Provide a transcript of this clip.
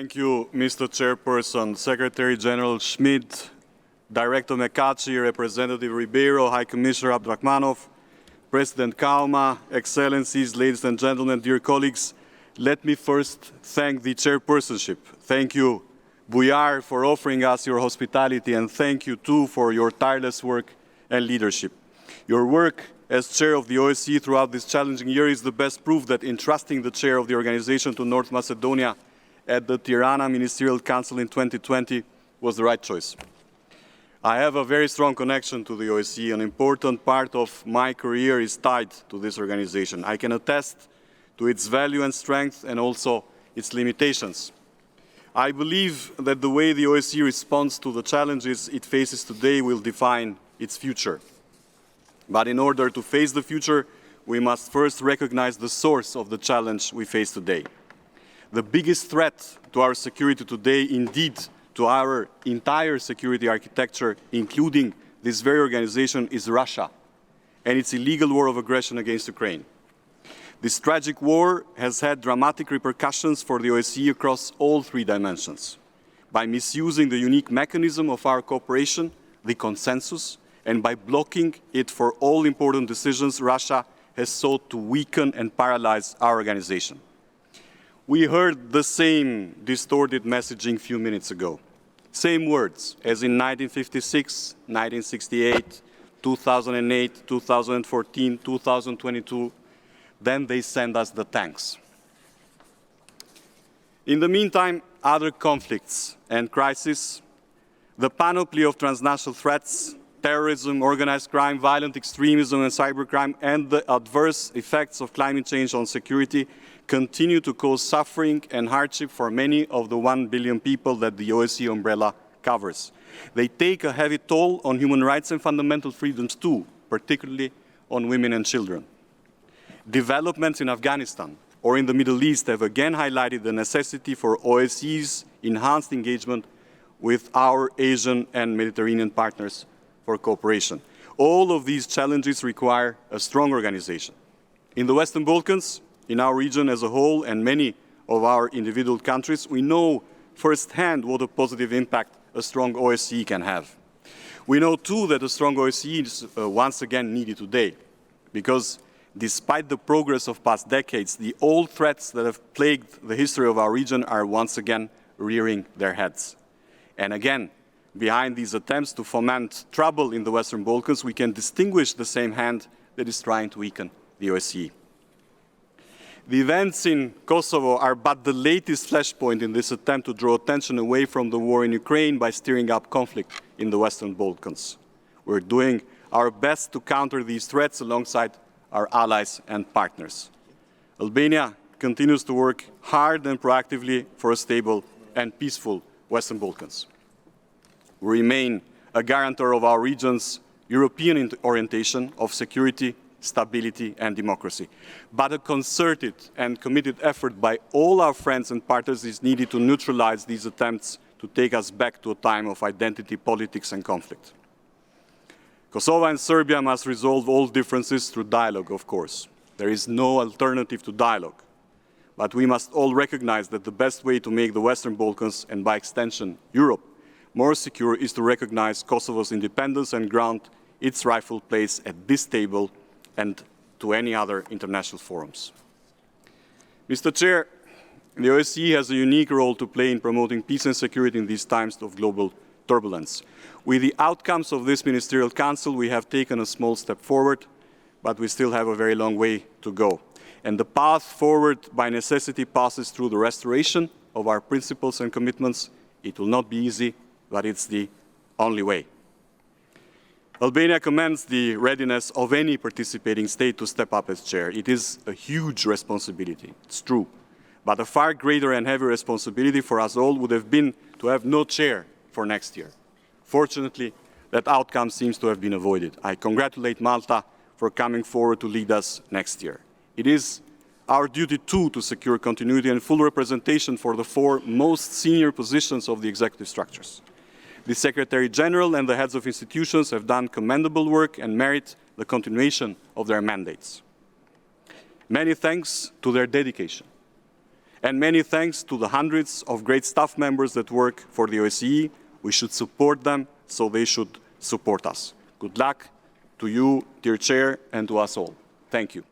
Thank you, Mr. Chairperson, Secretary General Schmidt, Director McCarthy, Representative Ribeiro, High Commissioner Abdrakhmanov, President Kauma, Excellencies, ladies and gentlemen, dear colleagues, let me first thank the chairpersonship. Thank you, Buyar, for offering us your hospitality, and thank you too for your tireless work and leadership. Your work as chair of the OSCE throughout this challenging year is the best proof that entrusting the chair of the organization to North Macedonia at the Tirana Ministerial Council in 2020 was the right choice. I have a very strong connection to the OSCE. An important part of my career is tied to this organization. I can attest to its value and strength and also its limitations. I believe that the way the OSCE responds to the challenges it faces today will define its future. But in order to face the future, we must first recognize the source of the challenge we face today. The biggest threat to our security today, indeed to our entire security architecture, including this very organization, is Russia and its illegal war of aggression against Ukraine. This tragic war has had dramatic repercussions for the OSCE across all three dimensions. By misusing the unique mechanism of our cooperation, the consensus, and by blocking it for all important decisions, Russia has sought to weaken and paralyze our organization. We heard the same distorted messaging a few minutes ago. Same words as in 1956, 1968, 2008, 2014, 2022. Then they send us the tanks. In the meantime, other conflicts and crises, the panoply of transnational threats, terrorism, organized crime, violent extremism, and cybercrime, and the adverse effects of climate change on security continue to cause suffering and hardship for many of the 1 billion people that the OSCE umbrella covers. They take a heavy toll on human rights and fundamental freedoms too, particularly on women and children. Developments in Afghanistan or in the Middle East have again highlighted the necessity for OSCE's enhanced engagement with our Asian and Mediterranean partners for cooperation. All of these challenges require a strong organization. In the Western Balkans, in our region as a whole, and many of our individual countries, we know firsthand what a positive impact a strong OSCE can have. We know too that a strong OSCE is once again needed today, because despite the progress of past decades, the old threats that have plagued the history of our region are once again rearing their heads. And again, behind these attempts to foment trouble in the Western Balkans, we can distinguish the same hand that is trying to weaken the OSCE. The events in Kosovo are but the latest flashpoint in this attempt to draw attention away from the war in Ukraine by stirring up conflict in the Western Balkans. We're doing our best to counter these threats alongside our allies and partners. Albania continues to work hard and proactively for a stable and peaceful Western Balkans. We remain a guarantor of our region's European orientation of security, stability, and democracy. But a concerted and committed effort by all our friends and partners is needed to neutralize these attempts to take us back to a time of identity politics and conflict. Kosovo and Serbia must resolve all differences through dialogue, of course. There is no alternative to dialogue. But we must all recognize that the best way to make the Western Balkans, and by extension Europe, more secure is to recognize Kosovo's independence and grant its rightful place at this table and to any other international forums. Mr. Chair, the OSCE has a unique role to play in promoting peace and security in these times of global turbulence. With the outcomes of this Ministerial Council, we have taken a small step forward, but we still have a very long way to go. And the path forward by necessity passes through the restoration of our principles and commitments. It will not be easy, but it's the only way. Albania commends the readiness of any participating state to step up as chair. It is a huge responsibility, it's true, but a far greater and heavier responsibility for us all would have been to have no chair for next year. Fortunately, that outcome seems to have been avoided. I congratulate Malta for coming forward to lead us next year. It is our duty too to secure continuity and full representation for the 4 most senior positions of the executive structures. The Secretary General and the heads of institutions have done commendable work and merit the continuation of their mandates. Many thanks to their dedication. And many thanks to the hundreds of great staff members that work for the OSCE. We should support them, so they should support us. Good luck to you, dear Chair, and to us all. Thank you.